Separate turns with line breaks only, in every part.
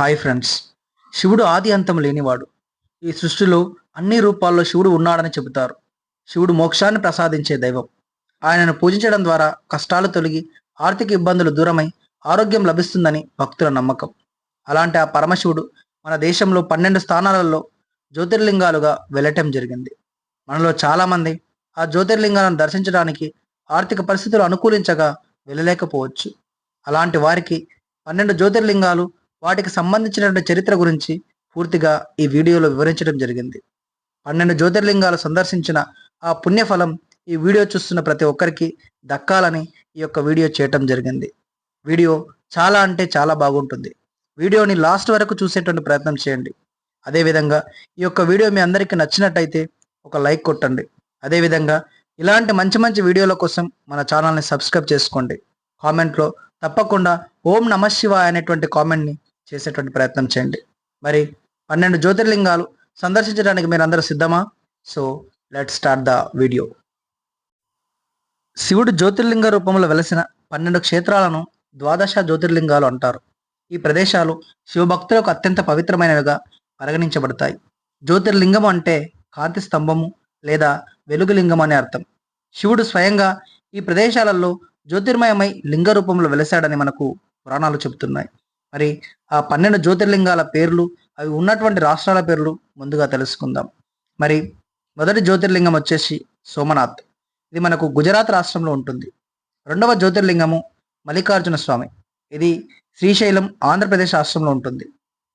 Hi friends. శివుడు ఆది అంతం లేనివాడు. ఈ సృష్టిలో అన్ని రూపాల్లో శివుడు ఉన్నాడని చెబుతారు. శివుడు మోక్షాన్ని ప్రసాదించే దైవం. ఆయనను పూజించడం ద్వారా కష్టాలు తొలగి ఆర్థిక ఇబ్బందులు దూరమై ఆరోగ్యం లభిస్తుందని భక్తుల నమ్మకం. అలాంటి ఆ పరమశివుడు మన దేశంలో 12 స్థానాలలో జ్యోతిర్లింగాలుగా వెలటం జరిగింది. మనలో చాలామంది ఆ జ్యోతిర్లింగాలను దర్శించడానికి ఆర్థిక పరిస్థితులు అనుకూలించగా వెళ్ళలేకపోవచ్చు. అలాంటి వారికి 12 జ్యోతిర్లింగాలు, వాటికి సంబంధించినటువంటి చరిత్ర గురించి పూర్తిగా ఈ వీడియోలో వివరించడం జరిగింది. 12 జ్యోతిర్లింగాలు సందర్శించిన ఆ పుణ్యఫలం ఈ వీడియో చూస్తున్న ప్రతి ఒక్కరికి దక్కాలని ఈ యొక్క వీడియో చేయటం జరిగింది. వీడియో చాలా అంటే చాలా బాగుంటుంది. వీడియోని లాస్ట్ వరకు చూసేటువంటి ప్రయత్నం చేయండి. అదేవిధంగా ఈ యొక్క వీడియో మీ అందరికీ నచ్చినట్టయితే ఒక లైక్ కొట్టండి. అదేవిధంగా ఇలాంటి మంచి మంచి వీడియోల కోసం మన ఛానల్ని సబ్స్క్రైబ్ చేసుకోండి. కామెంట్లో తప్పకుండా ఓం నమ శివాయ అనేటువంటి కామెంట్ని చేసేటువంటి ప్రయత్నం చేయండి. మరి 12 జ్యోతిర్లింగాలు సందర్శించడానికి మీరందరూ సిద్ధమా? So let's start the video. శివుడు జ్యోతిర్లింగ రూపంలో వెలసిన 12 క్షేత్రాలను ద్వాదశ జ్యోతిర్లింగాలు అంటారు. ఈ ప్రదేశాలు శివభక్తులకు అత్యంత పవిత్రమైనవిగా పరిగణించబడతాయి. జ్యోతిర్లింగం అంటే కాంతి స్తంభము లేదా వెలుగులింగం అనే అర్థం. శివుడు స్వయంగా ఈ ప్రదేశాలలో జ్యోతిర్మయమై లింగ రూపంలో వెలిశాడని మనకు పురాణాలు చెబుతున్నాయి. మరి ఆ 12 జ్యోతిర్లింగాల పేర్లు, అవి ఉన్నటువంటి రాష్ట్రాల పేర్లు ముందుగా తెలుసుకుందాం. మరి మొదటి జ్యోతిర్లింగం వచ్చేసి సోమనాథ్. ఇది మనకు గుజరాత్ రాష్ట్రంలో ఉంటుంది. రెండవ జ్యోతిర్లింగము మల్లికార్జున స్వామి. ఇది శ్రీశైలం ఆంధ్రప్రదేశ్ రాష్ట్రంలో ఉంటుంది.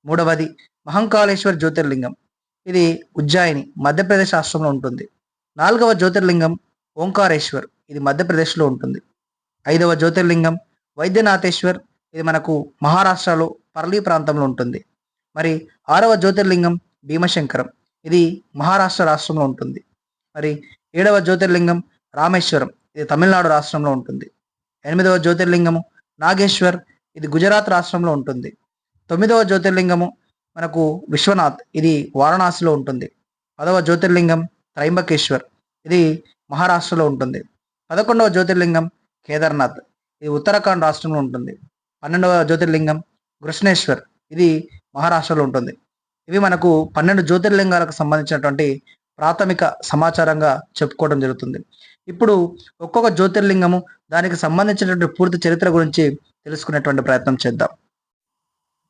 మూడవది మహంకాళేశ్వర్ జ్యోతిర్లింగం. ఇది ఉజ్జాయిని మధ్యప్రదేశ్ రాష్ట్రంలో ఉంటుంది. నాలుగవ జ్యోతిర్లింగం ఓంకారేశ్వర్. ఇది మధ్యప్రదేశ్లో ఉంటుంది. ఐదవ జ్యోతిర్లింగం వైద్యనాథేశ్వర్. ఇది మనకు మహారాష్ట్రలో పర్లీ ప్రాంతంలో ఉంటుంది. మరి ఆరవ జ్యోతిర్లింగం భీమశంకరం. ఇది మహారాష్ట్ర రాష్ట్రంలో ఉంటుంది. మరి ఏడవ జ్యోతిర్లింగం రామేశ్వరం. ఇది తమిళనాడు రాష్ట్రంలో ఉంటుంది. ఎనిమిదవ జ్యోతిర్లింగము నాగేశ్వర్. ఇది గుజరాత్ రాష్ట్రంలో ఉంటుంది. తొమ్మిదవ జ్యోతిర్లింగము మనకు విశ్వనాథ్. ఇది వారణాసిలో ఉంటుంది. 10వ జ్యోతిర్లింగం త్రయంబకేశ్వర్. ఇది మహారాష్ట్రలో ఉంటుంది. 11వ జ్యోతిర్లింగం కేదార్నాథ్. ఇది ఉత్తరాఖండ్ రాష్ట్రంలో ఉంటుంది. 12వ జ్యోతిర్లింగం కృష్ణేశ్వర్. ఇది మహారాష్ట్రలో ఉంటుంది. ఇవి మనకు 12 జ్యోతిర్లింగాలకు సంబంధించినటువంటి ప్రాథమిక సమాచారంగా చెప్పుకోవడం జరుగుతుంది. ఇప్పుడు ఒక్కొక్క జ్యోతిర్లింగము, దానికి సంబంధించినటువంటి పూర్తి చరిత్ర గురించి తెలుసుకునేటువంటి ప్రయత్నం చేద్దాం.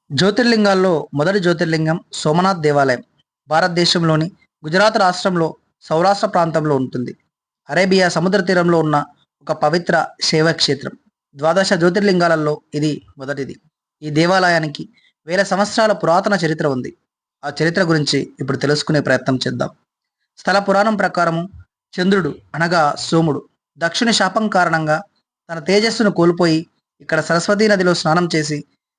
జ్యోతిర్లింగాల్లో మొదటి జ్యోతిర్లింగం సోమనాథ్ దేవాలయం. భారతదేశంలోని గుజరాత్ రాష్ట్రంలో సౌరాష్ట్ర ప్రాంతంలో ఉంటుంది. అరేబియా సముద్ర తీరంలో ఉన్న ఒక పవిత్ర శైవక్షేత్రం. ద్వాదశ జ్యోతిర్లింగాలలో ఇది మొదటిది. ఈ దేవాలయానికి వేల సంవత్సరాల పురాతన చరిత్ర ఉంది. ఆ చరిత్ర గురించి ఇప్పుడు తెలుసుకునే ప్రయత్నం చేద్దాం. స్థల పురాణం ప్రకారము చంద్రుడు అనగా సోముడు దక్షుని శాపం కారణంగా తన తేజస్సును కోల్పోయి ఇక్కడ సరస్వతీ నదిలో స్నానం చేసి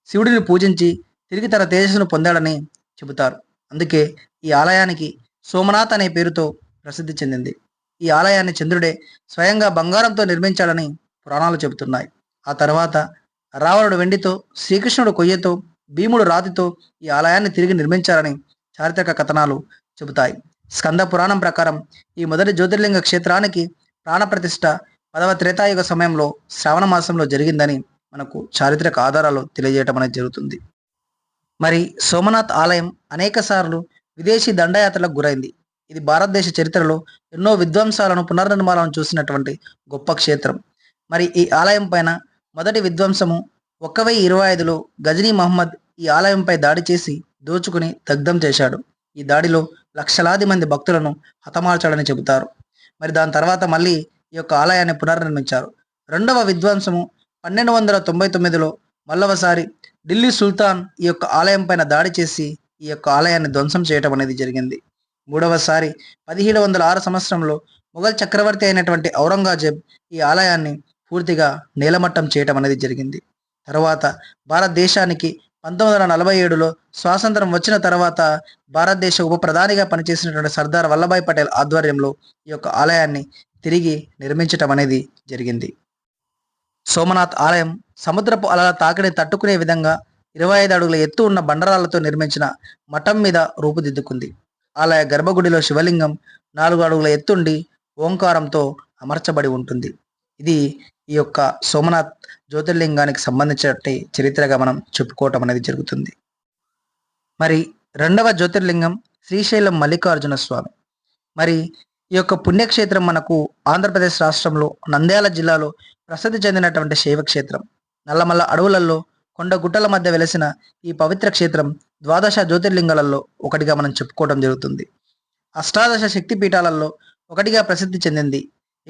శివుడిని పూజించి తిరిగి తన తేజస్సును పొందాడని చెబుతారు. అందుకే ఈ ఆలయానికి సోమనాథ్ అనే పేరుతో ప్రసిద్ధి చెందింది. ఈ ఆలయాన్ని చంద్రుడే స్వయంగా బంగారంతో నిర్మించాడని పురాణాలు చెబుతున్నాయి. ఆ తర్వాత రావణుడు వెండితో, శ్రీకృష్ణుడు కొయ్యతో, భీముడు రాతితో ఈ ఆలయాన్ని తిరిగి నిర్మించారని చారిత్రక కథనాలు చెబుతాయి. స్కంద పురాణం ప్రకారం ఈ మొదటి జ్యోతిర్లింగ క్షేత్రానికి ప్రాణప్రతిష్ఠ 10వ త్రేతాయుగ సమయంలో శ్రావణ మాసంలో జరిగిందని మనకు చారిత్రక ఆధారాలు తెలియజేయటం అనేది జరుగుతుంది. మరి సోమనాథ్ ఆలయం అనేక సార్లు విదేశీ దండయాత్రలకు గురైంది. ఇది భారతదేశ చరిత్రలో ఎన్నో విధ్వంసాలను, పునర్నిర్మాణాలను చూసినటువంటి గొప్ప క్షేత్రం. మరి ఈ ఆలయం పైన మొదటి విధ్వంసము 1025లో గజనీ మహమ్మద్ ఈ ఆలయంపై దాడి చేసి దోచుకుని దగ్ధం చేశాడు. ఈ దాడిలో లక్షలాది మంది భక్తులను హతమార్చాడని చెబుతారు. మరి దాని తర్వాత మళ్ళీ ఈ యొక్క ఆలయాన్ని పునర్నిర్మించారు. రెండవ విధ్వంసము 1299లో మళ్ళొకసారి ఢిల్లీ సుల్తాన్ ఈ యొక్క ఆలయం పైన దాడి చేసి ఈ యొక్క ఆలయాన్ని ధ్వంసం చేయటం అనేది జరిగింది. మూడవసారి 1706 సంవత్సరంలో మొఘల్ చక్రవర్తి అయినటువంటి ఔరంగజేబ్ ఈ ఆలయాన్ని పూర్తిగా నేలమట్టం చేయటం అనేది జరిగింది. తర్వాత భారతదేశానికి 1947లో స్వాతంత్రం వచ్చిన తర్వాత భారతదేశ ఉప ప్రధానిగా పనిచేసినటువంటి సర్దార్ వల్లభాయ్ పటేల్ ఆధ్వర్యంలో ఈ యొక్క ఆలయాన్ని తిరిగి నిర్మించటం అనేది జరిగింది. సోమనాథ్ ఆలయం సముద్రపు అలల తాకిడిని తట్టుకునే విధంగా 25 అడుగుల ఎత్తు ఉన్న బండరాలతో నిర్మించిన మఠం మీద రూపుదిద్దుకుంది. ఆలయ గర్భగుడిలో శివలింగం 4 అడుగుల ఎత్తుండి ఓంకారంతో అమర్చబడి ఉంటుంది. ఇది ఈ యొక్క సోమనాథ్ జ్యోతిర్లింగానికి సంబంధించిన చరిత్రగా మనం చెప్పుకోవటం అనేది జరుగుతుంది. మరి రెండవ జ్యోతిర్లింగం శ్రీశైలం మల్లికార్జున స్వామి. మరి ఈ యొక్క పుణ్యక్షేత్రం మనకు ఆంధ్రప్రదేశ్ రాష్ట్రంలో నంద్యాల జిల్లాలో ప్రసిద్ధి చెందినటువంటి శైవక్షేత్రం. నల్లమల్ల అడవులలో కొండ గుట్టల మధ్య వెలసిన ఈ పవిత్ర క్షేత్రం ద్వాదశ జ్యోతిర్లింగాలలో ఒకటిగా మనం చెప్పుకోవడం జరుగుతుంది. అష్టాదశ శక్తి పీఠాలలో ఒకటిగా ప్రసిద్ధి చెందింది.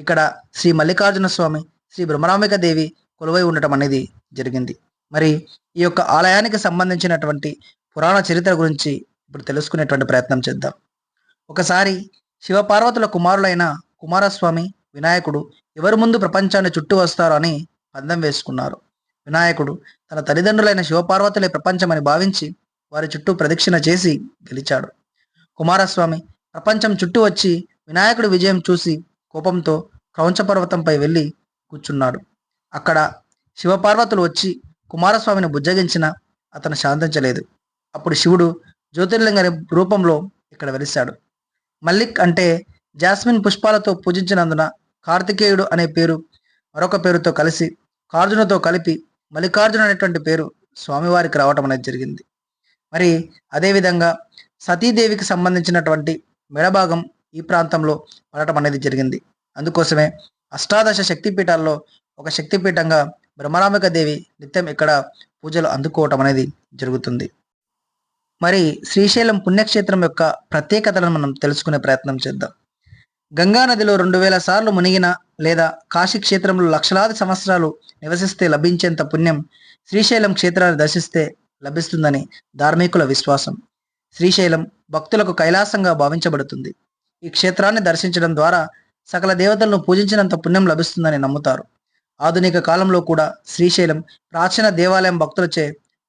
ఇక్కడ శ్రీ మల్లికార్జున స్వామి, శ్రీ బ్రహ్మరాంబిక దేవి కొలువై ఉండటం అనేది జరిగింది. మరి ఈ యొక్క ఆలయానికి సంబంధించినటువంటి పురాణ చరిత్ర గురించి ఇప్పుడు తెలుసుకునేటువంటి ప్రయత్నం చేద్దాం. ఒకసారి శివపార్వతుల కుమారులైన కుమారస్వామి, వినాయకుడు ఎవరి ముందు ప్రపంచాన్ని చుట్టూ వస్తారో అని పందెం వేసుకున్నారు. వినాయకుడు తన తల్లిదండ్రులైన శివపార్వతులే ప్రపంచమని భావించి వారి చుట్టూ ప్రదక్షిణ చేసి గెలిచాడు. కుమారస్వామి ప్రపంచం చుట్టూ వచ్చి వినాయకుడి విజయం చూసి కోపంతో క్రౌంచ పర్వతంపై వెళ్ళి కూర్చున్నాడు. అక్కడ శివపార్వతులు వచ్చి కుమారస్వామిని బుజ్జగించిన అతను శాంతించలేదు. అప్పుడు శివుడు జ్యోతిర్లింగ రూపంలో ఇక్కడ వెలిశాడు. మల్లిక్ అంటే జాస్మిన్ పుష్పాలతో పూజించినందున కార్తికేయుడు అనే పేరు మరొక పేరుతో కలిసి కార్జునతో కలిపి మల్లికార్జున అనేటువంటి పేరు స్వామివారికి రావటం అనేది జరిగింది. మరి అదేవిధంగా సతీదేవికి సంబంధించినటువంటి మెడభాగం ఈ ప్రాంతంలో పడటం అనేది జరిగింది. అందుకోసమే అష్టాదశ శక్తిపీఠాల్లో ఒక శక్తిపీఠంగా బ్రహ్మరాంబిక దేవి నిత్యం ఇక్కడ పూజలు అందుకోవటం అనేది జరుగుతుంది. మరి శ్రీశైలం పుణ్యక్షేత్రం యొక్క ప్రత్యేకతలను మనం తెలుసుకునే ప్రయత్నం చేద్దాం. గంగా నదిలో 2000 సార్లు మునిగిన లేదా కాశీ క్షేత్రంలో లక్షలాది సంవత్సరాలు నివసిస్తే లభించేంత పుణ్యం శ్రీశైలం క్షేత్రాన్ని దర్శిస్తే లభిస్తుందని ధార్మికుల విశ్వాసం. శ్రీశైలం భక్తులకు కైలాసంగా భావించబడుతుంది. ఈ క్షేత్రాన్ని దర్శించడం ద్వారా సకల దేవతలను పూజించినంత పుణ్యం లభిస్తుందని నమ్ముతారు. ఆధునిక కాలంలో కూడా శ్రీశైలం ప్రాచీన దేవాలయం భక్తులచే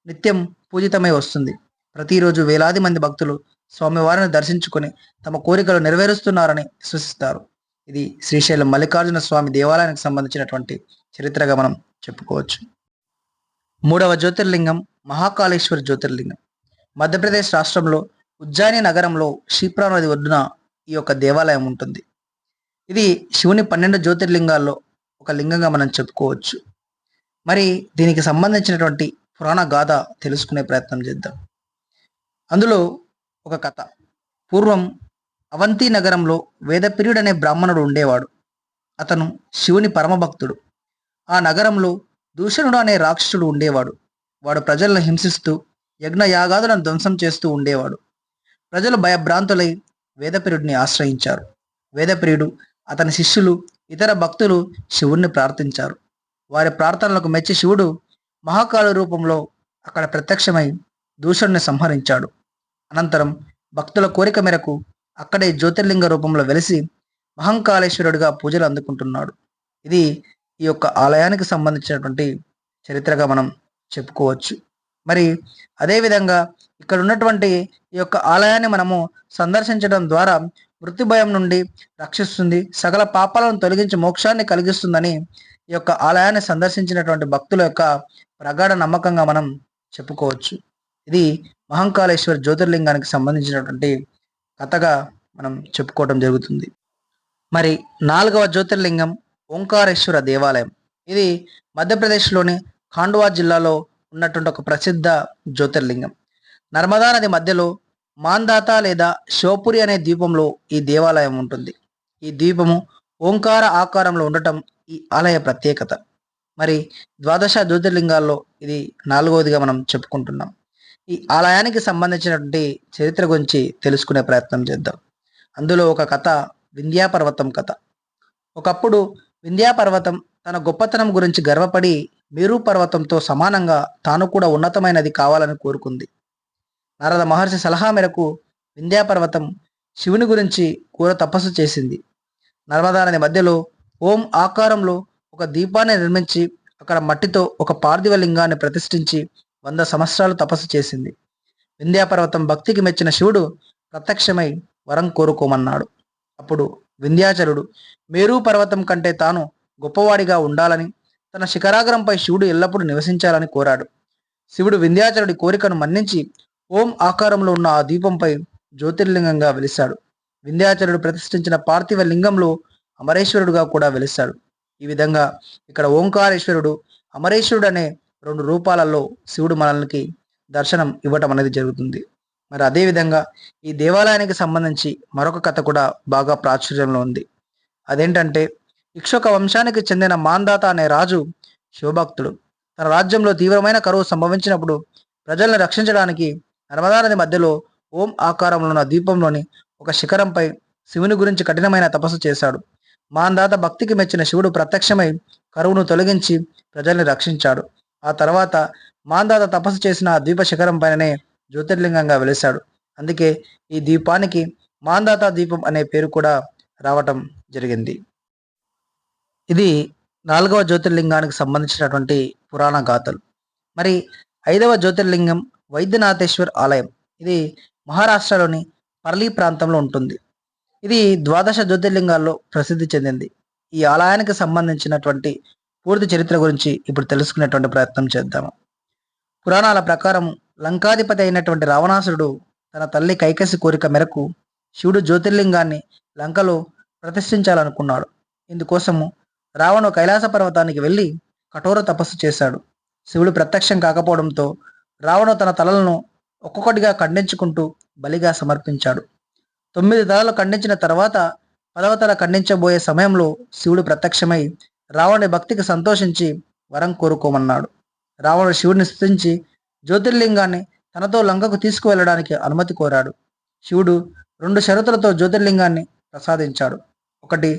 నిత్యం పూజితమై వస్తుంది. ప్రతిరోజు వేలాది మంది భక్తులు స్వామివారిని దర్శించుకొని తమ కోరికలు నెరవేరుస్తున్నారని విశ్వసిస్తారు. ఇది శ్రీశైలం మల్లికార్జున స్వామి దేవాలయానికి సంబంధించినటువంటి చరిత్రగా మనం చెప్పుకోవచ్చు. మూడవ జ్యోతిర్లింగం మహాకాళేశ్వర జ్యోతిర్లింగం. మధ్యప్రదేశ్ రాష్ట్రంలో ఉజ్జయిని నగరంలో క్షిప్రా నది ఒడ్డున ఈ యొక్క దేవాలయం ఉంటుంది. ఇది శివుని 12 జ్యోతిర్లింగాల్లో ఒక లింగంగా మనం చెప్పుకోవచ్చు. మరి దీనికి సంబంధించినటువంటి పురాణ గాథ తెలుసుకునే ప్రయత్నం చేద్దాం. అందులో ఒక కథ. పూర్వం అవంతి నగరంలో వేదప్రియుడు అనే బ్రాహ్మణుడు ఉండేవాడు. అతను శివుని పరమభక్తుడు. ఆ నగరంలో దూషణుడు అనే రాక్షసుడు ఉండేవాడు. వాడు ప్రజలను హింసిస్తూ యజ్ఞ యాగాదులను ధ్వంసం చేస్తూ ఉండేవాడు. ప్రజలు భయభ్రాంతులై వేదప్రియుడిని ఆశ్రయించారు. వేదప్రియుడు, అతని శిష్యులు, ఇతర భక్తులు శివుణ్ణి ప్రార్థించారు. వారి ప్రార్థనలకు మెచ్చి శివుడు మహాకాళి రూపంలో అక్కడ ప్రత్యక్షమై దూషణుని సంహరించాడు. అనంతరం భక్తుల కోరిక మేరకు అక్కడే జ్యోతిర్లింగ రూపంలో వెలిసి మహంకాళేశ్వరుడిగా పూజలు అందుకుంటున్నాడు. ఇది ఈ యొక్క ఆలయానికి సంబంధించినటువంటి చరిత్రగా మనం చెప్పుకోవచ్చు. మరి అదేవిధంగా ఇక్కడ ఉన్నటువంటి ఈ యొక్క ఆలయాన్ని మనము సందర్శించడం ద్వారా మృత్యు భయం నుండి రక్షిస్తుంది, సకల పాపాలను తొలగించి మోక్షాన్ని కలిగిస్తుందని ఈ యొక్క ఆలయాన్ని సందర్శించినటువంటి భక్తుల యొక్క ప్రగాఢ నమ్మకంగా మనం చెప్పుకోవచ్చు. ఇది మహంకాళేశ్వర జ్యోతిర్లింగానికి సంబంధించినటువంటి కథగా మనం చెప్పుకోవడం జరుగుతుంది. మరి 4వ జ్యోతిర్లింగం ఓంకారేశ్వర దేవాలయం. ఇది మధ్యప్రదేశ్లోని ఖాండ్వా జిల్లాలో ఉన్నటువంటి ఒక ప్రసిద్ధ జ్యోతిర్లింగం. నర్మదా నది మధ్యలో మాందాత లేదా శివపురి అనే ద్వీపంలో ఈ దేవాలయం ఉంటుంది. ఈ ద్వీపము ఓంకార ఆకారంలో ఉండటం ఈ ఆలయ ప్రత్యేకత. మరి ద్వాదశ జ్యోతిర్లింగాల్లో ఇది 4వదిగా మనం చెప్పుకుంటున్నాం. ఈ ఆలయానికి సంబంధించినటువంటి చరిత్ర గురించి తెలుసుకునే ప్రయత్నం చేద్దాం. అందులో ఒక కథ వింధ్యాపర్వతం కథ. ఒకప్పుడు వింధ్యాపర్వతం తన గొప్పతనం గురించి గర్వపడి మేరు పర్వతంతో సమానంగా తాను కూడా ఉన్నతమైనది కావాలని కోరుకుంది. నారద మహర్షి సలహా మేరకు వింధ్యాపర్వతం శివుని గురించి ఘోర తపస్సు చేసింది. నర్మదా నది మధ్యలో ఓం ఆకారంలో ఒక దీపాన్ని నిర్మించి అక్కడ మట్టితో ఒక పార్థివ లింగాన్ని ప్రతిష్ఠించి 100 సంవత్సరాలు తపస్సు చేసింది. వింధ్యాపర్వతం భక్తికి మెచ్చిన శివుడు ప్రత్యక్షమై వరం కోరుకోమన్నాడు. అప్పుడు వింధ్యాచలుడు మేరు పర్వతం కంటే తాను గొప్పవాడిగా ఉండాలని, తన శిఖరాగ్రంపై శివుడు ఎల్లప్పుడూ నివసించాలని కోరాడు. శివుడు వింధ్యాచలుడి కోరికను మన్నించి ఓం ఆకారంలో ఉన్న ఆ దీపంపై జ్యోతిర్లింగంగా వెలిశాడు. వింధ్యాచలుడు ప్రతిష్ఠించిన పార్థివ లింగంలో అమరేశ్వరుడుగా కూడా వెలిశాడు. ఈ విధంగా ఇక్కడ ఓంకారేశ్వరుడు, అమరేశ్వరుడు అనే 2 రూపాలలో శివుడు మనల్ని దర్శనం ఇవ్వటం అనేది జరుగుతుంది. మరి అదేవిధంగా ఈ దేవాలయానికి సంబంధించి మరొక కథ కూడా బాగా ప్రాచుర్యంలో ఉంది. అదేంటంటే ఇక్షొక వంశానికి చెందిన మాందాత అనే రాజు శివభక్తుడు. తన రాజ్యంలో తీవ్రమైన కరువు సంభవించినప్పుడు ప్రజలను రక్షించడానికి నర్మదా నది మధ్యలో ఓం ఆకారంలో ఉన్న ద్వీపంలోని ఒక శిఖరంపై శివుని గురించి కఠినమైన తపస్సు చేశాడు. మాందాత భక్తికి మెచ్చిన శివుడు ప్రత్యక్షమై కరువును తొలగించి ప్రజల్ని రక్షించాడు. ఆ తర్వాత మాందాత తపస్సు చేసిన ఆ ద్వీప శిఖరం పైననే జ్యోతిర్లింగంగా వెలిశాడు. అందుకే ఈ ద్వీపానికి మాందాత ద్వీపం అనే పేరు కూడా రావటం జరిగింది. ఇది 4వ జ్యోతిర్లింగానికి సంబంధించినటువంటి పురాణ గాథలు. మరి 5వ జ్యోతిర్లింగం వైద్యనాథేశ్వర్ ఆలయం. ఇది మహారాష్ట్రలోని పర్లీ ప్రాంతంలో ఉంటుంది. ఇది ద్వాదశ జ్యోతిర్లింగాల్లో ప్రసిద్ధి చెందింది. ఈ ఆలయానికి సంబంధించినటువంటి పూర్తి చరిత్ర గురించి ఇప్పుడు తెలుసుకునేటువంటి ప్రయత్నం చేద్దాము. పురాణాల ప్రకారం లంకాధిపతి అయినటువంటి రావణాసురుడు తన తల్లి కైకసి కోరిక మేరకు శివుడు జ్యోతిర్లింగాన్ని లంకలో ప్రతిష్ఠించాలనుకున్నాడు. ఇందుకోసము రావణు కైలాస పర్వతానికి వెళ్ళి కఠోర తపస్సు చేశాడు. శివుడు ప్రత్యక్షం కాకపోవడంతో రావణు తన తలలను ఒక్కొక్కటిగా ఖండించుకుంటూ బలిగా సమర్పించాడు. 9 తలలు ఖండించిన తర్వాత 10వ తల ఖండించబోయే సమయంలో శివుడు ప్రత్యక్షమై రావణుడి భక్తికి సంతోషించి వరం కోరుకోమన్నాడు. రావణుడు శివుడిని స్తుతించి జ్యోతిర్లింగాన్ని తనతో లంకకు తీసుకువెళ్ళడానికి అనుమతి కోరాడు. శివుడు 2 షరతులతో జ్యోతిర్లింగాన్ని ప్రసాదించాడు. ఒకటి,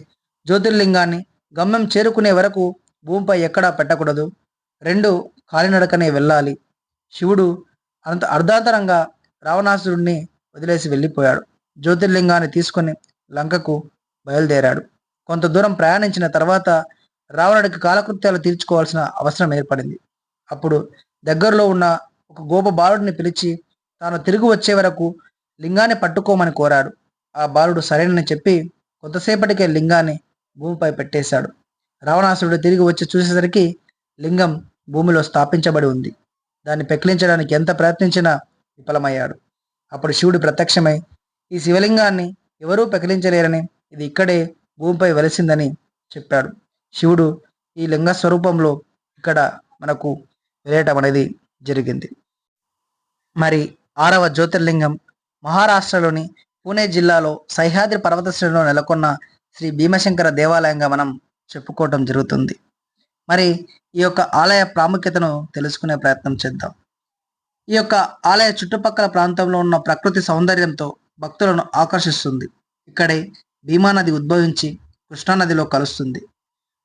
జ్యోతిర్లింగాన్ని గమ్యం చేరుకునే వరకు భూమిపై ఎక్కడా పెట్టకూడదు. 2, కాలినడకనే వెళ్ళాలి. శివుడు అర్ధాంతరంగా రావణాసురుడిని వదిలేసి వెళ్ళిపోయాడు. జ్యోతిర్లింగాన్ని తీసుకుని లంకకు బయలుదేరాడు. కొంత దూరం ప్రయాణించిన తర్వాత రావణుడికి కాలకృత్యాలు తీర్చుకోవాల్సిన అవసరం ఏర్పడింది. అప్పుడు దగ్గరలో ఉన్న ఒక గోప బాలుడిని పిలిచి తాను తిరిగి వచ్చే వరకు లింగాన్ని పట్టుకోమని కోరాడు. ఆ బాలుడు సరేనని చెప్పి కొంతసేపటికే లింగాన్ని భూమిపై పెట్టేశాడు. రావణాసురుడు తిరిగి వచ్చి చూసేసరికి లింగం భూమిలో స్థాపించబడి ఉంది. దాన్ని పెకిలించడానికి ఎంత ప్రయత్నించినా విఫలమయ్యాడు. అప్పుడు శివుడు ప్రత్యక్షమై ఈ శివలింగాన్ని ఎవరూ పెకిలించలేరని, ఇది ఇక్కడే భూమిపై వెలిసిందని చెప్పాడు. శివుడు ఈ లింగ స్వరూపంలో ఇక్కడ మనకు వెలయటం అనేది జరిగింది. మరి 6వ జ్యోతిర్లింగం మహారాష్ట్రలోని పూణే జిల్లాలో సహ్యాద్రి పర్వత శ్రేణిలో నెలకొన్న శ్రీ భీమశంకర దేవాలయంగా మనం చెప్పుకోవటం జరుగుతుంది. మరి ఈ యొక్క ఆలయ ప్రాముఖ్యతను తెలుసుకునే ప్రయత్నం చేద్దాం. ఈ యొక్క ఆలయ చుట్టుపక్కల ప్రాంతంలో ఉన్న ప్రకృతి సౌందర్యంతో భక్తులను ఆకర్షిస్తుంది. ఇక్కడే భీమా నది ఉద్భవించి కృష్ణానదిలో కలుస్తుంది.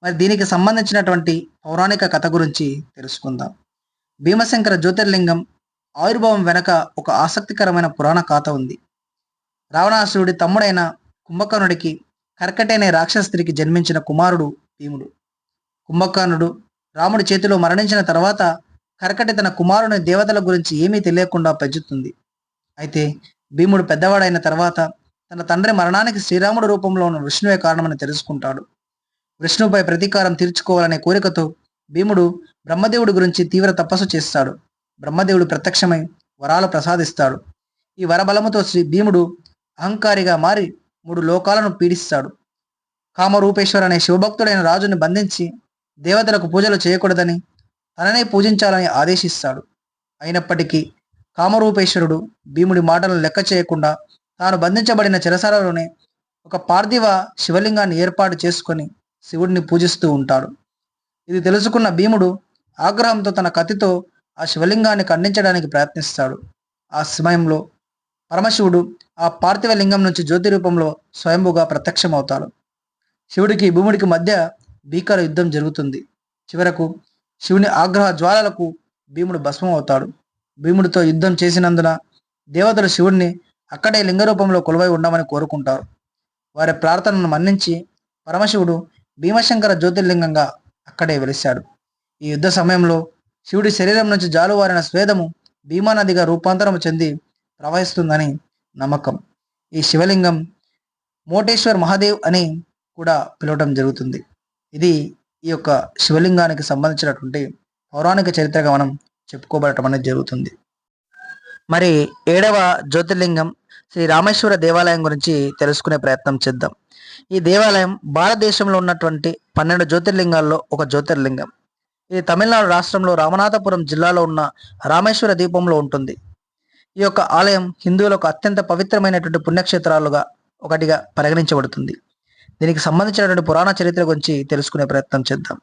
మరి దీనికి సంబంధించినటువంటి పౌరాణిక కథ గురించి తెలుసుకుందాం. భీమశంకర జ్యోతిర్లింగం ఆవిర్భావం వెనక ఒక ఆసక్తికరమైన పురాణ కథ ఉంది. రావణాసురుడి తమ్ముడైన కుంభకర్ణుడికి కర్కటి అనే రాక్షస స్త్రీకి జన్మించిన కుమారుడు భీముడు. కుంభకర్ణుడు రాముడి చేతిలో మరణించిన తర్వాత కర్కటి తన కుమారుని దేవతల గురించి ఏమీ తెలియకుండా పెంచుతుంది. అయితే భీముడు పెద్దవాడైన తర్వాత తన తండ్రి మరణానికి శ్రీరాముడు రూపంలో ఉన్న విష్ణువే కారణమని తెలుసుకుంటాడు. విష్ణుపై ప్రతీకారం తీర్చుకోవాలనే కోరికతో భీముడు బ్రహ్మదేవుడి గురించి తీవ్ర తపస్సు చేస్తాడు. బ్రహ్మదేవుడు ప్రత్యక్షమై వరాలు ప్రసాదిస్తాడు. ఈ వరబలముతో భీముడు అహంకారిగా మారి 3 లోకాలను పీడిస్తాడు. కామరూపేశ్వర్ అనే శివభక్తుడైన రాజుని బంధించి దేవతలకు పూజలు చేయకూడదని తననే పూజించాలని ఆదేశిస్తాడు. అయినప్పటికీ కామరూపేశ్వరుడు భీముడి మాటలను లెక్క చేయకుండా తాను బంధించబడిన చెరసాలలోనే ఒక పార్థివ శివలింగాన్ని ఏర్పాటు చేసుకొని శివుడిని పూజిస్తూ ఉంటాడు. ఇది తెలుసుకున్న భీముడు ఆగ్రహంతో తన కత్తితో ఆ శివలింగాన్ని ఖండించడానికి ప్రయత్నిస్తాడు. ఆ సమయంలో పరమశివుడు ఆ పార్థివ లింగం నుంచి జ్యోతి రూపంలో స్వయంభుగా ప్రత్యక్షమవుతాడు. శివుడికి భీముడికి మధ్య భీకర యుద్ధం జరుగుతుంది. చివరకు శివుని ఆగ్రహ జ్వాలలకు భీముడు భస్మం అవుతాడు. భీముడితో యుద్ధం చేసినందున దేవతలు శివుడిని అక్కడే లింగ రూపంలో కొలువై ఉండమని కోరుకుంటారు. వారి ప్రార్థనను మన్నించి పరమశివుడు భీమశంకర జ్యోతిర్లింగంగా అక్కడే వెలిశాడు. ఈ యుద్ధ సమయంలో శివుడి శరీరం నుంచి జాలువారిన స్వేదము భీమానదిగా రూపాంతరం చెంది ప్రవహిస్తుందని నమ్మకం. ఈ శివలింగం మోటేశ్వర్ మహాదేవ్ అని కూడా పిలవటం జరుగుతుంది. ఇది ఈ యొక్క శివలింగానికి సంబంధించినటువంటి పౌరాణిక చరిత్రగా మనం చెప్పుకోబడటం అనేది జరుగుతుంది. మరి 7వ జ్యోతిర్లింగం శ్రీ రామేశ్వర దేవాలయం గురించి తెలుసుకునే ప్రయత్నం చేద్దాం. ఈ దేవాలయం భారతదేశంలో ఉన్నటువంటి 12 జ్యోతిర్లింగాల్లో ఒక జ్యోతిర్లింగం. ఇది తమిళనాడు రాష్ట్రంలో రామనాథపురం జిల్లాలో ఉన్న రామేశ్వర ద్వీపంలో ఉంటుంది. ఈ యొక్క ఆలయం హిందువులకు అత్యంత పవిత్రమైనటువంటి పుణ్యక్షేత్రాలుగా ఒకటిగా పరిగణించబడుతుంది. దీనికి సంబంధించినటువంటి పురాణ చరిత్ర గురించి తెలుసుకునే ప్రయత్నం చేద్దాం.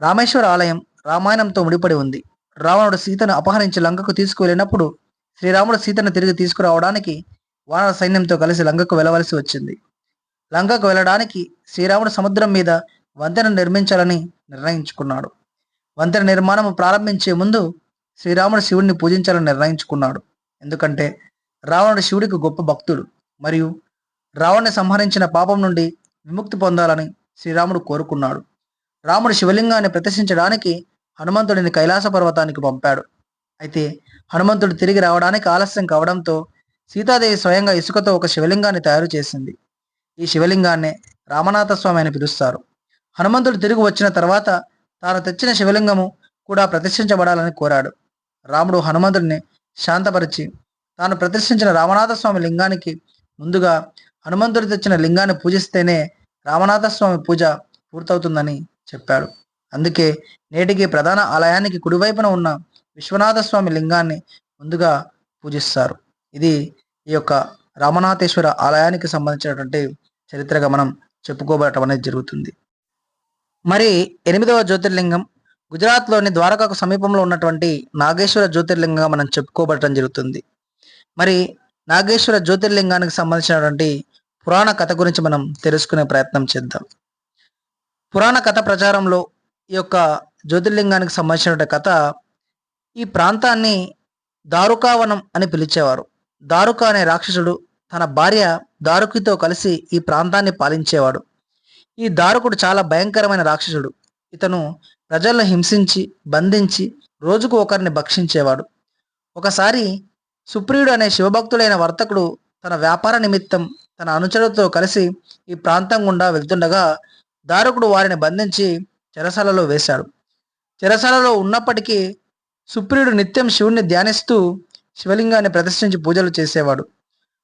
రామేశ్వర ఆలయం రామాయణంతో ముడిపడి ఉంది. రావణుడు సీతను అపహరించి లంకకు తీసుకువెళ్ళినప్పుడు శ్రీరాముడు సీతను తిరిగి తీసుకురావడానికి వానర సైన్యంతో కలిసి లంకకు వెళ్ళవలసి వచ్చింది. లంకకు వెళ్ళడానికి శ్రీరాముడు సముద్రం మీద వంతెన నిర్మించాలని నిర్ణయించుకున్నాడు. వంతెన నిర్మాణం ప్రారంభించే ముందు శ్రీరాముడు శివుడిని పూజించాలని నిర్ణయించుకున్నాడు. ఎందుకంటే రావణుడు శివుడికి గొప్ప భక్తుడు మరియు రావణ్ణి సంహరించిన పాపం నుండి విముక్తి పొందాలని శ్రీరాముడు కోరుకున్నాడు. రాముడు శివలింగాన్ని ప్రదర్శించడానికి హనుమంతుడిని కైలాస పర్వతానికి పంపాడు. అయితే హనుమంతుడు తిరిగి రావడానికి ఆలస్యం కావడంతో సీతాదేవి స్వయంగా ఇసుకతో ఒక శివలింగాన్ని తయారు చేసింది. ఈ శివలింగాన్ని రామనాథ స్వామి అని పిలుస్తారు. హనుమంతుడు తిరిగి వచ్చిన తర్వాత తాను తెచ్చిన శివలింగము కూడా ప్రతిష్ఠించబడాలని కోరాడు. రాముడు హనుమంతుడిని శాంతపరిచి తాను ప్రతిష్ఠించిన రామనాథ స్వామి లింగానికి ముందుగా హనుమంతుడు తెచ్చిన లింగాన్ని పూజిస్తేనే రామనాథ స్వామి పూజ పూర్తవుతుందని చెప్పాడు. అందుకే నేటికి ప్రధాన ఆలయానికి కుడివైపున ఉన్న విశ్వనాథ స్వామి లింగాన్ని ముందుగా పూజిస్తారు. ఇది ఈ యొక్క రామనాథేశ్వర ఆలయానికి సంబంధించినటువంటి చరిత్రగా మనం చెప్పుకోబడటం అనేది జరుగుతుంది. మరి 8వ జ్యోతిర్లింగం గుజరాత్లోని ద్వారకాకు సమీపంలో ఉన్నటువంటి నాగేశ్వర జ్యోతిర్లింగంగా మనం చెప్పుకోబడటం జరుగుతుంది. మరి నాగేశ్వర జ్యోతిర్లింగానికి సంబంధించినటువంటి పురాణ కథ గురించి మనం తెలుసుకునే ప్రయత్నం చేద్దాం. పురాణ కథ ప్రచారంలో ఈ యొక్క జ్యోతిర్లింగానికి సంబంధించిన కథ, ఈ ప్రాంతాన్ని దారుకావనం అని పిలిచేవారు. దారుక అనే రాక్షసుడు తన భార్య దారుకితో కలిసి ఈ ప్రాంతాన్ని పాలించేవాడు. ఈ దారుకుడు చాలా భయంకరమైన రాక్షసుడు. ఇతను ప్రజలను హింసించి బంధించి రోజుకు ఒకరిని భక్షించేవాడు. ఒకసారి సుప్రియుడు అనే శివభక్తుడైన వర్తకుడు తన వ్యాపార నిమిత్తం తన అనుచరులతో కలిసి ఈ ప్రాంతం గుండా వెళ్తుండగా దారుకుడు వారిని బంధించి చెరసాలలో వేశాడు. చెరసాలలో ఉన్నప్పటికీ సుప్రియుడు నిత్యం శివుణ్ణి ధ్యానిస్తూ శివలింగాన్ని ప్రదర్శించి పూజలు చేసేవాడు.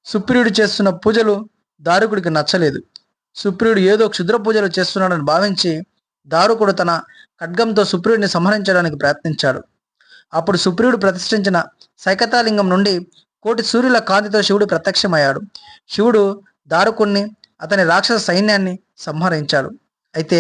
సుప్రియుడు చేస్తున్న పూజలు దారుకుడికి నచ్చలేదు. సుప్రియుడు ఏదో క్షుద్ర పూజలు చేస్తున్నాడని భావించి దారుకుడు తన ఖడ్గంతో సుప్రియుడిని సంహరించడానికి ప్రయత్నించాడు. అప్పుడు సుప్రియుడు ప్రతిష్ఠించిన సైకతాలింగం నుండి కోటి సూర్యుల కాంతితో శివుడు ప్రత్యక్షమయ్యాడు. శివుడు దారుకుణ్ణి అతని రాక్షస సైన్యాన్ని సంహరించాడు. అయితే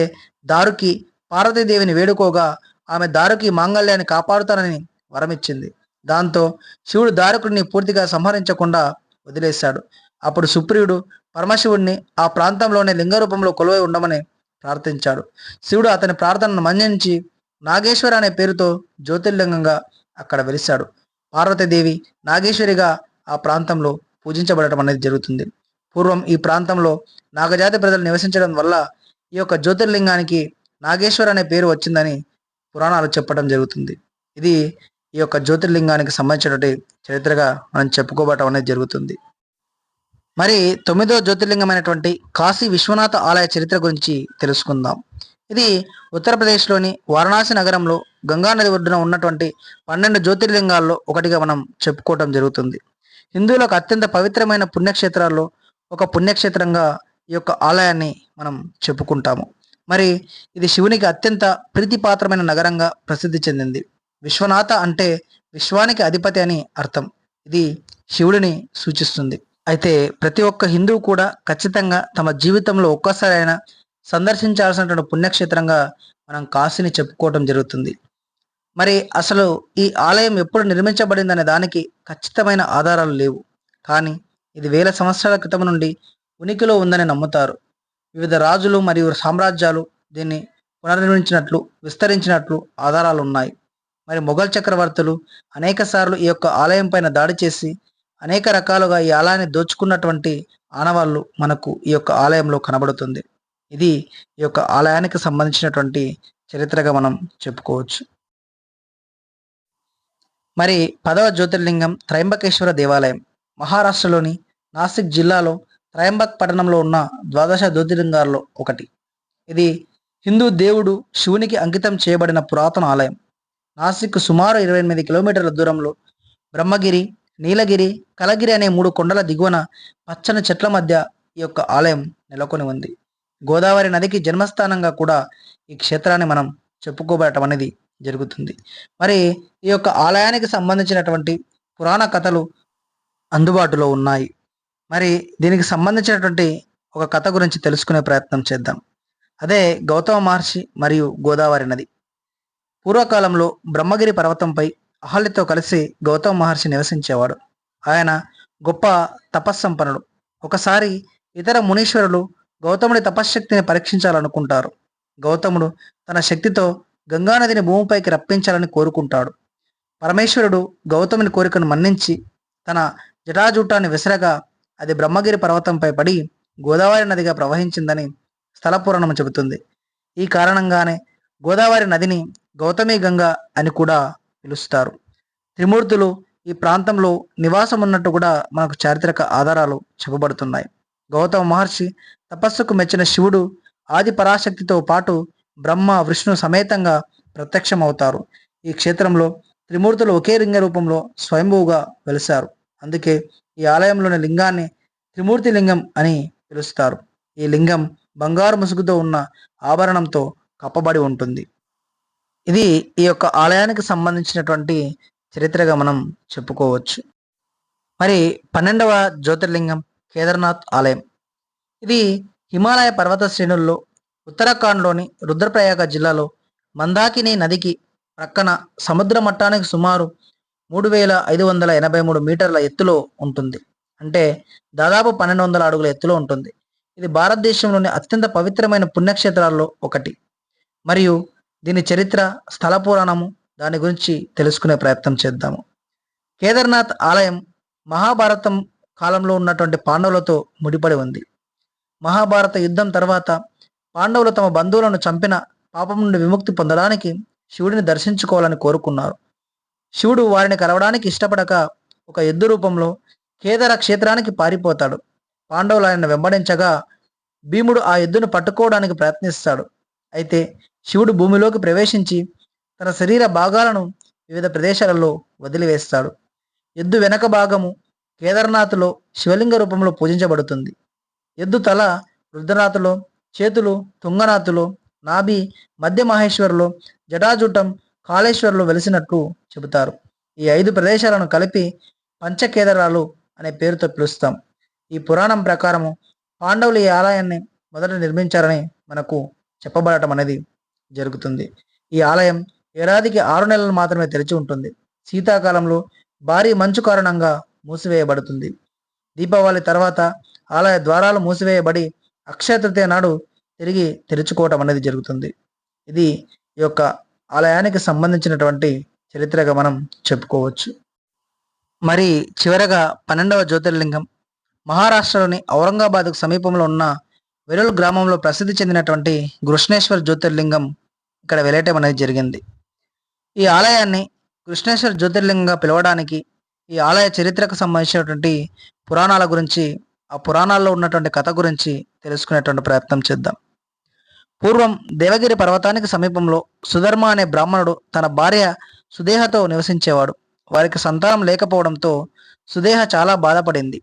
దారుకి పార్వతీదేవిని వేడుకోగా ఆమె దారుకి మాంగళ్యాన్ని కాపాడుతానని వరమిచ్చింది. దాంతో శివుడు దారుకుడిని పూర్తిగా సంహరించకుండా వదిలేశాడు. అప్పుడు సుప్రియుడు పరమశివుడిని ఆ ప్రాంతంలోనే లింగ రూపంలో కొలువై ఉండమని ప్రార్థించాడు. శివుడు అతని ప్రార్థనను మన్నించి నాగేశ్వర అనే పేరుతో జ్యోతిర్లింగంగా అక్కడ వెలిశాడు. పార్వతీదేవి నాగేశ్వరిగా ఆ ప్రాంతంలో పూజించబడటం అనేది జరుగుతుంది. పూర్వం ఈ ప్రాంతంలో నాగజాతి ప్రజలు నివసించడం వల్ల ఈ యొక్క జ్యోతిర్లింగానికి నాగేశ్వర అనే పేరు వచ్చిందని పురాణాలు చెప్పడం జరుగుతుంది. ఇది ఈ యొక్క జ్యోతిర్లింగానికి సంబంధించినటువంటి చరిత్రగా మనం చెప్పుకోవటం అనేది జరుగుతుంది. మరి 9వ జ్యోతిర్లింగమైనటువంటి కాశీ విశ్వనాథ ఆలయ చరిత్ర గురించి తెలుసుకుందాం. ఇది ఉత్తరప్రదేశ్లోని వారణాసి నగరంలో గంగా నది ఒడ్డున ఉన్నటువంటి 12 జ్యోతిర్లింగాల్లో ఒకటిగా మనం చెప్పుకోవటం జరుగుతుంది. హిందువులకు అత్యంత పవిత్రమైన పుణ్యక్షేత్రాల్లో ఒక పుణ్యక్షేత్రంగా ఈ యొక్క ఆలయాన్ని మనం చెప్పుకుంటాము. మరి ఇది శివునికి అత్యంత ప్రీతిపాత్రమైన నగరంగా ప్రసిద్ధి చెందింది. విశ్వనాథ అంటే విశ్వానికి అధిపతి అని అర్థం. ఇది శివుడిని సూచిస్తుంది. అయితే ప్రతి ఒక్క హిందువు కూడా ఖచ్చితంగా తమ జీవితంలో ఒక్కసారైనా సందర్శించాల్సినటువంటి పుణ్యక్షేత్రంగా మనం కాశీని చెప్పుకోవటం జరుగుతుంది. మరి అసలు ఈ ఆలయం ఎప్పుడు నిర్మించబడిందనే దానికి ఖచ్చితమైన ఆధారాలు లేవు. కానీ ఇది వేల సంవత్సరాల క్రితం నుండి ఉనికిలో ఉందని నమ్ముతారు. వివిధ రాజులు మరియు సామ్రాజ్యాలు దీన్ని పునర్నిర్మించినట్లు విస్తరించినట్లు ఆధారాలు ఉన్నాయి. మరి మొఘల్ చక్రవర్తులు అనేక సార్లు ఈ యొక్క ఆలయం పైన దాడి చేసి అనేక రకాలుగా ఈ ఆలయాన్ని దోచుకున్నటువంటి ఆనవాళ్ళు మనకు ఈ యొక్క ఆలయంలో కనబడుతుంది. ఇది ఈ యొక్క ఆలయానికి సంబంధించినటువంటి చరిత్రగా మనం చెప్పుకోవచ్చు. మరి 10వ జ్యోతిర్లింగం త్రయంబకేశ్వర దేవాలయం మహారాష్ట్రలోని నాసిక్ జిల్లాలో త్రయంబక్ పట్టణంలో ఉన్న ద్వాదశ జ్యోతిర్లింగాల్లో ఒకటి. ఇది హిందూ దేవుడు శివునికి అంకితం చేయబడిన పురాతన ఆలయం. నాసిక్ సుమారు 28 కిలోమీటర్ల దూరంలో బ్రహ్మగిరి, నీలగిరి, కలగిరి అనే 3 కొండల దిగువన పచ్చని చెట్ల మధ్య ఈ యొక్క ఆలయం నెలకొని ఉంది. గోదావరి నదికి జన్మస్థానంగా కూడా ఈ క్షేత్రాన్ని మనం చెప్పుకోబడటం అనేది జరుగుతుంది. మరి ఈ యొక్క ఆలయానికి సంబంధించినటువంటి పురాణ కథలు అందుబాటులో ఉన్నాయి. మరి దీనికి సంబంధించినటువంటి ఒక కథ గురించి తెలుసుకునే ప్రయత్నం చేద్దాం. అదే గౌతమ మహర్షి మరియు గోదావరి నది. పూర్వకాలంలో బ్రహ్మగిరి పర్వతంపై అహల్యతో కలిసి గౌతమ మహర్షి నివసించేవాడు. ఆయన గొప్ప తపస్సంపన్నుడు. ఒకసారి ఇతర మునీశ్వరులు గౌతముడి తపశ్శక్తిని పరీక్షించాలనుకుంటారు. గౌతముడు తన శక్తితో గంగానదిని భూమిపైకి రప్పించాలని కోరుకుంటాడు. పరమేశ్వరుడు గౌతముని కోరికను మన్నించి తన జటాజూటాన్ని విసరగా అది బ్రహ్మగిరి పర్వతంపై పడి గోదావరి నదిగా ప్రవహించిందని స్థల పురాణం చెబుతుంది. ఈ కారణంగానే గోదావరి నదిని గౌతమి గంగ అని కూడా పిలుస్తారు. త్రిమూర్తులు ఈ ప్రాంతంలో నివాసం ఉన్నట్టు కూడా మనకు చారిత్రక ఆధారాలు చెప్పబడుతున్నాయి. గౌతమ మహర్షి తపస్సుకు మెచ్చిన శివుడు ఆది పరాశక్తితో పాటు బ్రహ్మ విష్ణు సమేతంగా ప్రత్యక్షమవుతారు. ఈ క్షేత్రంలో త్రిమూర్తులు ఒకే లింగ రూపంలో స్వయంభూగా వెలిశారు. అందుకే ఈ ఆలయంలోని లింగాన్ని త్రిమూర్తి లింగం అని పిలుస్తారు. ఈ లింగం బంగారు ముసుగుతో ఉన్న ఆభరణంతో కప్పబడి ఉంటుంది. ఇది ఈ యొక్క ఆలయానికి సంబంధించినటువంటి చరిత్రగా మనం చెప్పుకోవచ్చు. మరి 12వ జ్యోతిర్లింగం కేదార్నాథ్ ఆలయం. ఇది హిమాలయ పర్వత శ్రేణుల్లో ఉత్తరాఖండ్లోని రుద్రప్రయాగ జిల్లాలో మందాకిని నదికి ప్రక్కన సముద్ర మట్టానికి సుమారు 3583 మీటర్ల ఎత్తులో ఉంటుంది. అంటే దాదాపు 1200 అడుగుల ఎత్తులో ఉంటుంది. ఇది భారతదేశంలోని అత్యంత పవిత్రమైన పుణ్యక్షేత్రాల్లో ఒకటి. మరియు దీని చరిత్ర, స్థల పురాణము, దాని గురించి తెలుసుకునే ప్రయత్నం చేద్దాము. కేదార్నాథ్ ఆలయం మహాభారతం కాలంలో ఉన్నటువంటి పాండవులతో ముడిపడి ఉంది. మహాభారత యుద్ధం తర్వాత పాండవులు తమ బంధువులను చంపిన పాపం నుండి విముక్తి పొందడానికి శివుడిని దర్శించుకోవాలని కోరుకున్నారు. శివుడు వారిని కలవడానికి ఇష్టపడక ఒక ఎద్దు రూపంలో కేదార క్షేత్రానికి పారిపోతాడు. పాండవులు ఆయన వెంబడించగా భీముడు ఆ ఎద్దును పట్టుకోవడానికి ప్రయత్నిస్తాడు. అయితే శివుడు భూమిలోకి ప్రవేశించి తన శరీర భాగాలను వివిధ ప్రదేశాలలో వదిలివేస్తాడు. ఎద్దు వెనక భాగము కేదార్నాథ్లో శివలింగ రూపంలో పూజించబడుతుంది. ఎద్దు తల రుద్రనాథులో, చేతులు తుంగనాథులో, నాభి మధ్య మహేశ్వరులో, జటాజూటం కాళేశ్వరులో వెలిసినట్లు చెబుతారు. ఈ 5 ప్రదేశాలను కలిపి పంచకేదారాలు అనే పేరుతో పిలుస్తాం. ఈ పురాణం ప్రకారము పాండవులు ఈ ఆలయాన్ని మొదట నిర్మించారని మనకు చెప్పబడటం అనేది జరుగుతుంది. ఈ ఆలయం ఏడాదికి 6 నెలలు మాత్రమే తెరిచి ఉంటుంది. శీతాకాలంలో భారీ మంచు కారణంగా మూసివేయబడుతుంది. దీపావళి తర్వాత ఆలయ ద్వారాలు మూసివేయబడి అక్షయ తృతీయ నాడు తిరిగి తెరుచుకోవటం అనేది జరుగుతుంది. ఇది ఈ యొక్క ఆలయానికి సంబంధించినటువంటి చరిత్రగా మనం చెప్పుకోవచ్చు. మరి చివరగా 12వ జ్యోతిర్లింగం మహారాష్ట్రలోని ఔరంగాబాద్కు సమీపంలో ఉన్న వెలుల్ గ్రామంలో ప్రసిద్ధి చెందినటువంటి కృష్ణేశ్వర్ జ్యోతిర్లింగం ఇక్కడ వెలయటం అనేది జరిగింది. ఈ ఆలయాన్ని కృష్ణేశ్వర్ జ్యోతిర్లింగంగా పిలవడానికి ఈ ఆలయ చరిత్రకు సంబంధించినటువంటి పురాణాల గురించి, ఆ పురాణాల్లో ఉన్నటువంటి కథ గురించి తెలుసుకునేటువంటి ప్రయత్నం చేద్దాం. పూర్వం దేవగిరి పర్వతానికి సమీపంలో సుధర్మ అనే బ్రాహ్మణుడు తన భార్య సుదేహతో నివసించేవాడు. వారికి సంతానం లేకపోవడంతో సుదేహ చాలా బాధపడింది.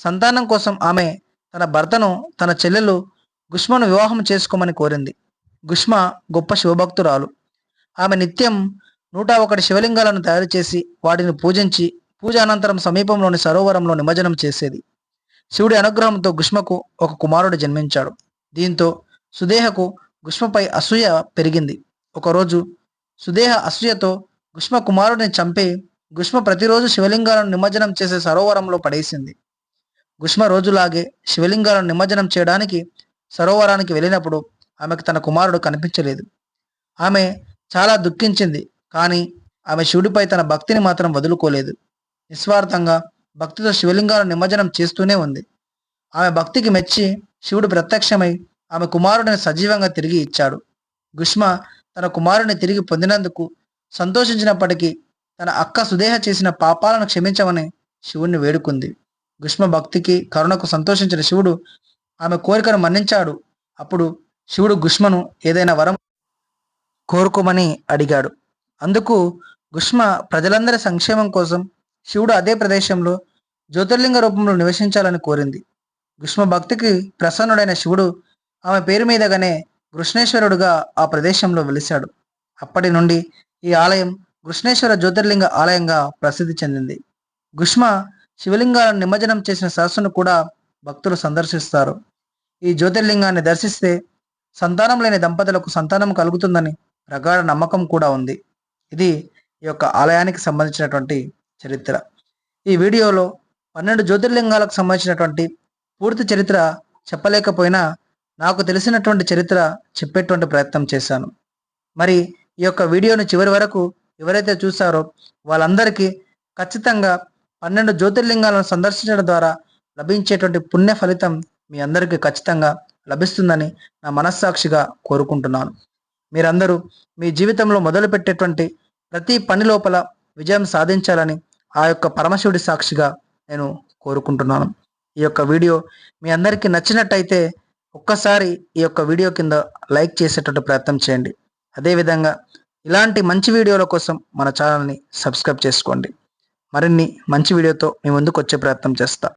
సంతానం కోసం ఆమె తన భర్తను తన చెల్లెలు గుష్మను వివాహం చేసుకోమని కోరింది. గుష్మ గొప్ప శివభక్తురాలు. ఆమె నిత్యం 101 శివలింగాలను తయారు చేసి వాటిని పూజించి పూజ అనంతరం సమీపంలోని సరోవరంలో నిమజ్జనం చేసేది. శివుడి అనుగ్రహంతో గుష్మకు ఒక కుమారుడు జన్మించాడు. దీంతో సుదేహకు గుష్మపై అసూయ పెరిగింది. ఒకరోజు సుదేహ అసూయతో గుష్మ కుమారుడిని చంపి గుష్మ ప్రతిరోజు శివలింగాలను నిమజ్జనం చేసే సరోవరంలో పడేసింది. గుష్మ రోజులాగే శివలింగాలను నిమజ్జనం చేయడానికి సరోవరానికి వెళ్ళినప్పుడు ఆమెకు తన కుమారుడు కనిపించలేదు. ఆమె చాలా దుఃఖించింది. కానీ ఆమె శివుడిపై తన భక్తిని మాత్రం వదులుకోలేదు. నిస్వార్థంగా భక్తితో శివలింగాలను నిమజ్జనం చేస్తూనే ఉంది. ఆమె భక్తికి మెచ్చి శివుడు ప్రత్యక్షమై ఆమె కుమారుడిని సజీవంగా తిరిగి ఇచ్చాడు. గుష్మ తన కుమారుడిని తిరిగి పొందినందుకు సంతోషించినప్పటికీ తన అక్క సుదేహ చేసిన పాపాలను క్షమించమని శివుణ్ణి వేడుకుంది. గుష్మ భక్తికి కరుణకు సంతోషించిన శివుడు ఆమె కోరికను మన్నించాడు. అప్పుడు శివుడు గుష్మను ఏదైనా వరం కోరుకోమని అడిగాడు. అందుకు గుష్మ ప్రజలందరి సంక్షేమం కోసం శివుడు అదే ప్రదేశంలో జ్యోతిర్లింగ రూపంలో నివసించాలని కోరింది. గుష్మ భక్తికి ప్రసన్నుడైన శివుడు ఆమె పేరు మీదగానే కృష్ణేశ్వరుడుగా ఆ ప్రదేశంలో వెలిశాడు. అప్పటి నుండి ఈ ఆలయం కృష్ణేశ్వర జ్యోతిర్లింగ ఆలయంగా ప్రసిద్ధి చెందింది. గుష్మ శివలింగాలను నిమజ్జనం చేసిన సరస్సును కూడా భక్తులు సందర్శిస్తారు. ఈ జ్యోతిర్లింగాన్ని దర్శిస్తే సంతానం లేని దంపతులకు సంతానం కలుగుతుందని ప్రగాఢ నమ్మకం కూడా ఉంది. ఇది ఈ యొక్క ఆలయానికి సంబంధించినటువంటి చరిత్ర. ఈ వీడియోలో 12 జ్యోతిర్లింగాలకు సంబంధించినటువంటి పూర్తి చరిత్ర చెప్పలేకపోయినా నాకు తెలిసినటువంటి చరిత్ర చెప్పేటువంటి ప్రయత్నం చేశాను. మరి ఈ యొక్క వీడియోని చివరి వరకు ఎవరైతే చూసారో వాళ్ళందరికీ ఖచ్చితంగా 12 జ్యోతిర్లింగాలను సందర్శించడం ద్వారా లభించేటువంటి పుణ్య ఫలితం మీ అందరికీ ఖచ్చితంగా లభిస్తుందని నా మనస్సాక్షిగా కోరుకుంటున్నాను. మీరందరూ మీ జీవితంలో మొదలుపెట్టేటువంటి ప్రతి పని లోపల విజయం సాధించాలని ఆ యొక్క పరమశివుడి సాక్షిగా నేను కోరుకుంటున్నాను. ఈ యొక్క వీడియో మీ అందరికీ నచ్చినట్టయితే ఒక్కసారి ఈ యొక్క వీడియో కింద లైక్ చేసేటట్టు ప్రయత్నం చేయండి. అదేవిధంగా ఇలాంటి మంచి వీడియోల కోసం మన ఛానల్ని సబ్స్క్రైబ్ చేసుకోండి. మరిన్ని మంచి వీడియోతో మీ ముందుకు వచ్చే ప్రయత్నం చేస్తా.